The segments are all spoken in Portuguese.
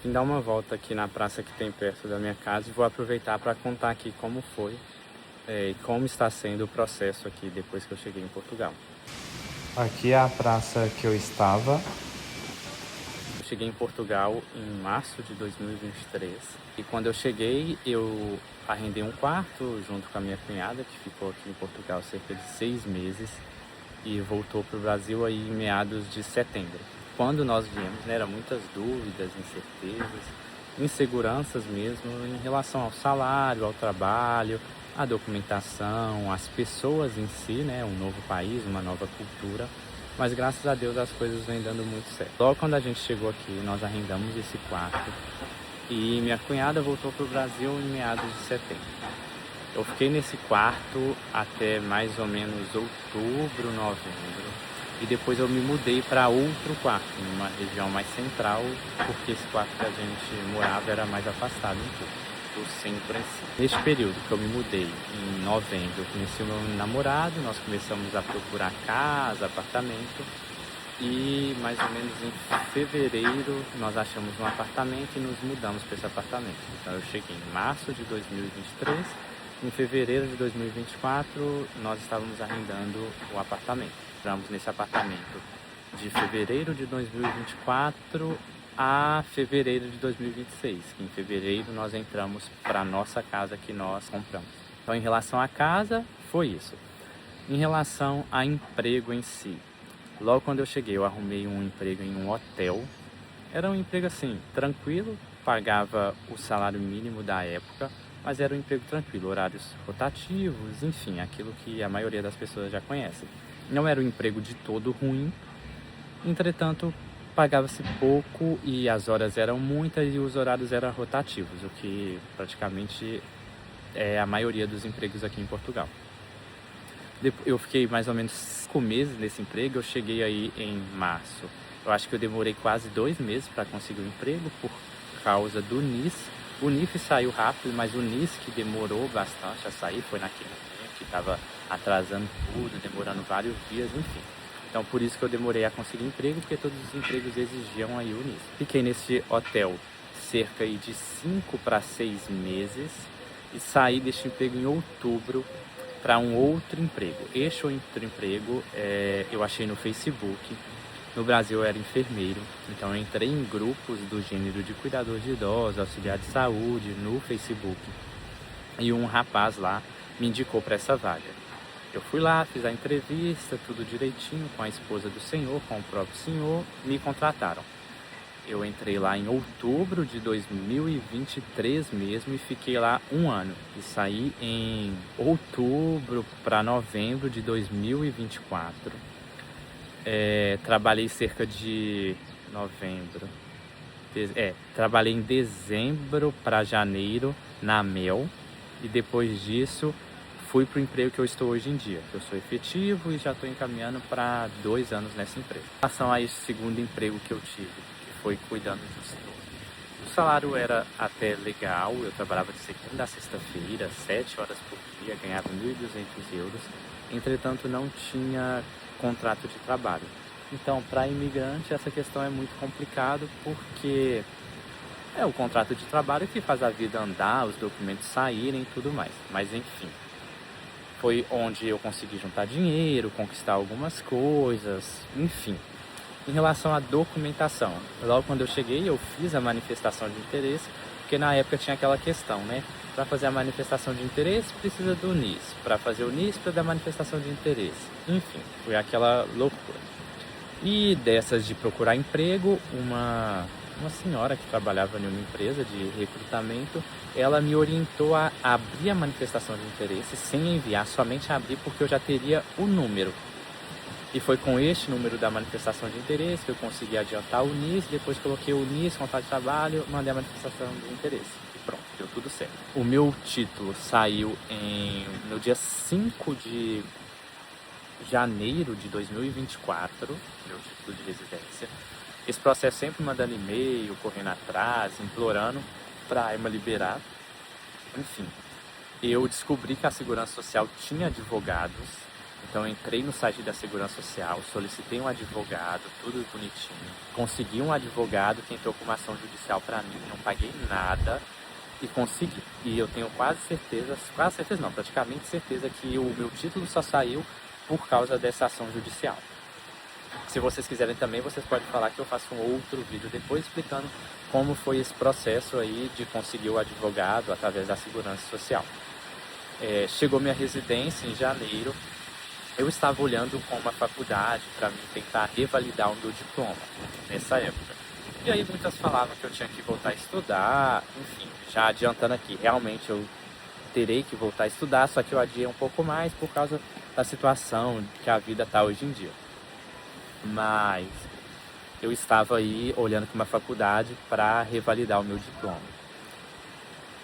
Vim dar uma volta aqui na praça que tem perto da minha casa e vou aproveitar para contar aqui como foi e como está sendo o processo aqui depois que eu cheguei em Portugal. Aqui é a praça que eu estava. Eu cheguei em Portugal em março de 2023 e quando eu cheguei eu arrendei um quarto junto com a minha cunhada, que ficou aqui em Portugal cerca de 6 meses e voltou para o Brasil aí em meados de setembro. Quando nós viemos, né, eram muitas dúvidas, incertezas, inseguranças mesmo em relação ao salário, ao trabalho, à documentação, às pessoas em si, né, um novo país, uma nova cultura. Mas graças a Deus as coisas vêm dando muito certo. Logo quando a gente chegou aqui, nós arrendamos esse quarto e minha cunhada voltou para o Brasil em meados de setembro. Eu fiquei nesse quarto até mais ou menos outubro, novembro. E depois eu me mudei para outro quarto, numa região mais central, porque esse quarto que a gente morava era mais afastado um pouco do centro em si. Neste período que eu me mudei, em novembro, eu conheci o meu namorado, nós começamos a procurar casa, apartamento. E mais ou menos em fevereiro nós achamos um apartamento e nos mudamos para esse apartamento. Então eu cheguei em março de 2023, em fevereiro de 2024 nós estávamos arrendando o apartamento. Entramos nesse apartamento de fevereiro de 2024 a fevereiro de 2026. Em fevereiro nós entramos para a nossa casa que nós compramos. Então em relação à casa, foi isso. Em relação a emprego em si, logo quando eu cheguei, eu arrumei um emprego em um hotel. Era um emprego assim, tranquilo, pagava o salário mínimo da época, mas era um emprego tranquilo, horários rotativos, enfim, aquilo que a maioria das pessoas já conhece. Não era um emprego de todo ruim, entretanto, pagava-se pouco e as horas eram muitas e os horários eram rotativos, o que praticamente é a maioria dos empregos aqui em Portugal. Eu fiquei mais ou menos 5 meses nesse emprego, eu cheguei aí em março. Eu acho que eu demorei quase 2 meses para conseguir um emprego por causa do NIS. O NIF saiu rápido, mas o NIS que demorou bastante a sair, foi naquele momento que estava atrasando tudo, demorando vários dias, enfim. Então por isso que eu demorei a conseguir emprego, porque todos os empregos exigiam aí o NIS. Fiquei nesse hotel cerca aí de 5 para 6 meses e saí deste emprego em outubro para um outro emprego. Este outro emprego eu achei no Facebook. No Brasil eu era enfermeiro, então eu entrei em grupos do gênero de cuidador de idosos, auxiliar de saúde, no Facebook. E um rapaz lá me indicou para essa vaga. Eu fui lá, fiz a entrevista, tudo direitinho, com a esposa do senhor, com o próprio senhor, me contrataram. Eu entrei lá em outubro de 2023 mesmo e fiquei lá 1 ano. E saí em outubro para novembro de 2024. Trabalhei cerca de novembro. Trabalhei em dezembro para janeiro na Mel. E depois disso fui para o emprego que eu estou hoje em dia. Eu sou efetivo e já estou encaminhando para 2 anos nessa empresa. Em relação a esse segundo emprego que eu tive, foi cuidando de setor. O salário era até legal, eu trabalhava de segunda a sexta-feira, 7 horas por dia, ganhava 1.200 euros. Entretanto, não tinha contrato de trabalho. Então, para imigrante, essa questão é muito complicado porque é o contrato de trabalho que faz a vida andar, os documentos saírem e tudo mais. Mas, enfim, foi onde eu consegui juntar dinheiro, conquistar algumas coisas, enfim. Em relação à documentação, logo quando eu cheguei eu fiz a manifestação de interesse, porque na época tinha aquela questão, né? Para fazer a manifestação de interesse precisa do NIS, para fazer o NIS precisa da manifestação de interesse. Enfim, foi aquela loucura. E dessas de procurar emprego, uma senhora que trabalhava em uma empresa de recrutamento, ela me orientou a abrir a manifestação de interesse sem enviar, somente abrir porque eu já teria o número. E foi com este número da manifestação de interesse que eu consegui adiantar o NIS, depois coloquei o NIS, contrato de trabalho, mandei a manifestação de interesse. E pronto, deu tudo certo. O meu título saiu no dia 5 de janeiro de 2024, meu título de residência. Esse processo sempre mandando e-mail, correndo atrás, implorando para a EMA liberar. Enfim, eu descobri que a Segurança Social tinha advogados Então eu entrei no site da Segurança Social, solicitei um advogado, tudo bonitinho. Consegui um advogado que entrou com uma ação judicial para mim, não paguei nada e consegui. E eu tenho quase certeza não, praticamente certeza que o meu título só saiu por causa dessa ação judicial. Se vocês quiserem também, vocês podem falar que eu faço um outro vídeo depois explicando como foi esse processo aí de conseguir o advogado através da Segurança Social. Chegou minha residência em janeiro, eu estava olhando com uma faculdade para mim tentar revalidar o meu diploma nessa época. E aí muitas falavam que eu tinha que voltar a estudar, enfim, já adiantando aqui, realmente eu terei que voltar a estudar, só que eu adiei um pouco mais por causa da situação que a vida está hoje em dia. Mas eu estava aí olhando com uma faculdade para revalidar o meu diploma.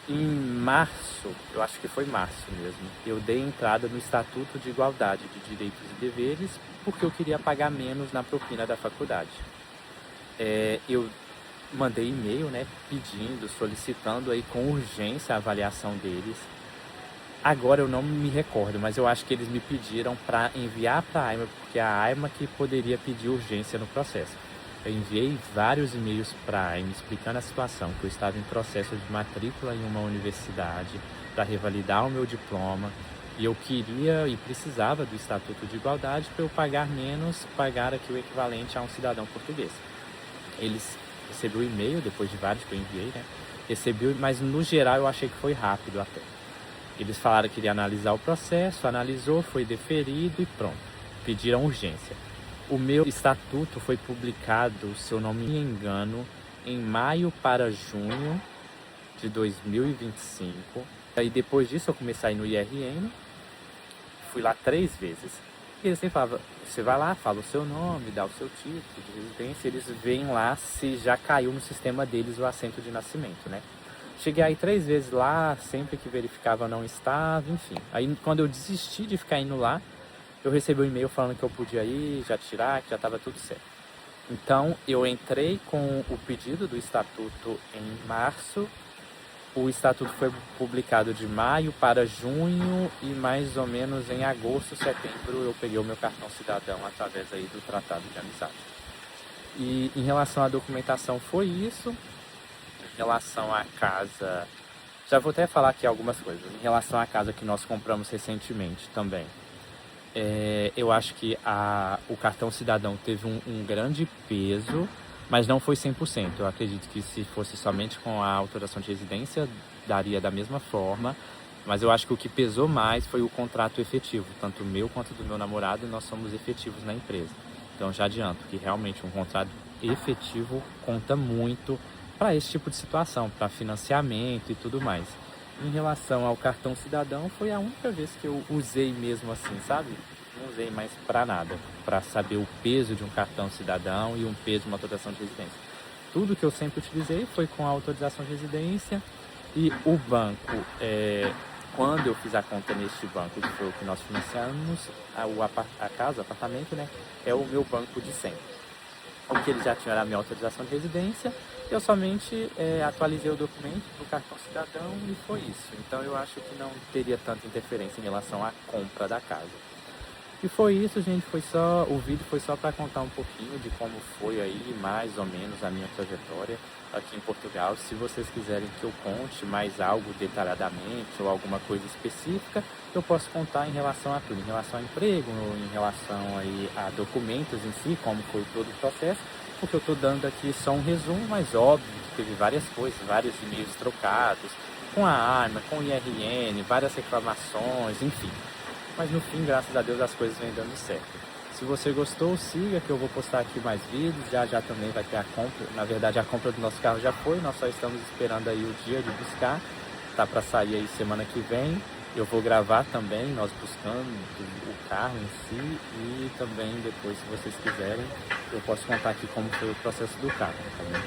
Em março, eu acho que foi março mesmo, eu dei entrada no Estatuto de Igualdade de Direitos e Deveres porque eu queria pagar menos na propina da faculdade. Eu mandei e-mail, né, pedindo, solicitando aí com urgência a avaliação deles. Agora eu não me recordo, mas eu acho que eles me pediram para enviar para a AIMA, porque é a AIMA que poderia pedir urgência no processo. Eu enviei vários e-mails para a AIMA explicando a situação, que eu estava em processo de matrícula em uma universidade para revalidar o meu diploma e eu queria e precisava do Estatuto de Igualdade para eu pagar menos, pagar aqui o equivalente a um cidadão português. Eles receberam o e-mail, depois de vários que eu enviei, né? Recebi, mas no geral eu achei que foi rápido até. Eles falaram que iria analisar o processo, analisou, foi deferido e pronto. Pediram urgência. O meu estatuto foi publicado, se eu não me engano, em maio para junho de 2025. Aí depois disso eu comecei a ir no IRN, fui lá 3 vezes. E eles sempre falavam, você vai lá, fala o seu nome, dá o seu título de residência, eles veem lá se já caiu no sistema deles o assento de nascimento, né? Cheguei aí 3 vezes lá, sempre que verificava não estava, enfim. Aí quando eu desisti de ficar indo lá, eu recebi um e-mail falando que eu podia ir, já tirar, que já estava tudo certo. Então eu entrei com o pedido do estatuto em março, o estatuto foi publicado de maio para junho e mais ou menos em agosto, setembro eu peguei o meu cartão cidadão através aí do Tratado de Amizade. E em relação à documentação foi isso. Em relação à casa, já vou até falar aqui algumas coisas. Em relação à casa que nós compramos recentemente também, eu acho que o cartão cidadão teve um grande peso, mas não foi 100%. Eu acredito que se fosse somente com a autorização de residência, daria da mesma forma. Mas eu acho que o que pesou mais foi o contrato efetivo. Tanto o meu quanto do meu namorado, nós somos efetivos na empresa. Então já adianto que realmente um contrato efetivo conta muito para esse tipo de situação, para financiamento e tudo mais. Em relação ao cartão cidadão, foi a única vez que eu usei mesmo assim, sabe? Não usei mais para nada, para saber o peso de um cartão cidadão e um peso de uma autorização de residência. Tudo que eu sempre utilizei foi com a autorização de residência e o banco, quando eu fiz a conta neste banco, que foi o que nós financiamos, a casa, o apartamento, né? É o meu banco de sempre. O que ele já tinha era a minha autorização de residência, eu somente atualizei o documento do cartão cidadão e foi isso. Então eu acho que não teria tanta interferência em relação à compra da casa. E foi isso, gente, o vídeo foi só para contar um pouquinho de como foi aí, mais ou menos, a minha trajetória aqui em Portugal. Se vocês quiserem que eu conte mais algo detalhadamente ou alguma coisa específica, eu posso contar em relação a tudo, em relação a emprego, em relação aí a documentos em si, como foi todo o processo, porque eu estou dando aqui só um resumo, mas óbvio que teve várias coisas, vários e-mails trocados, com a ARMA, com o IRN, várias reclamações, enfim. Mas no fim, graças a Deus, as coisas vêm dando certo. Se você gostou, siga que eu vou postar aqui mais vídeos, já também vai ter a compra. Na verdade, a compra do nosso carro já foi, nós só estamos esperando aí o dia de buscar. Tá para sair aí semana que vem. Eu vou gravar também, nós buscando o carro em si e também depois, se vocês quiserem, eu posso contar aqui como foi o processo do carro também.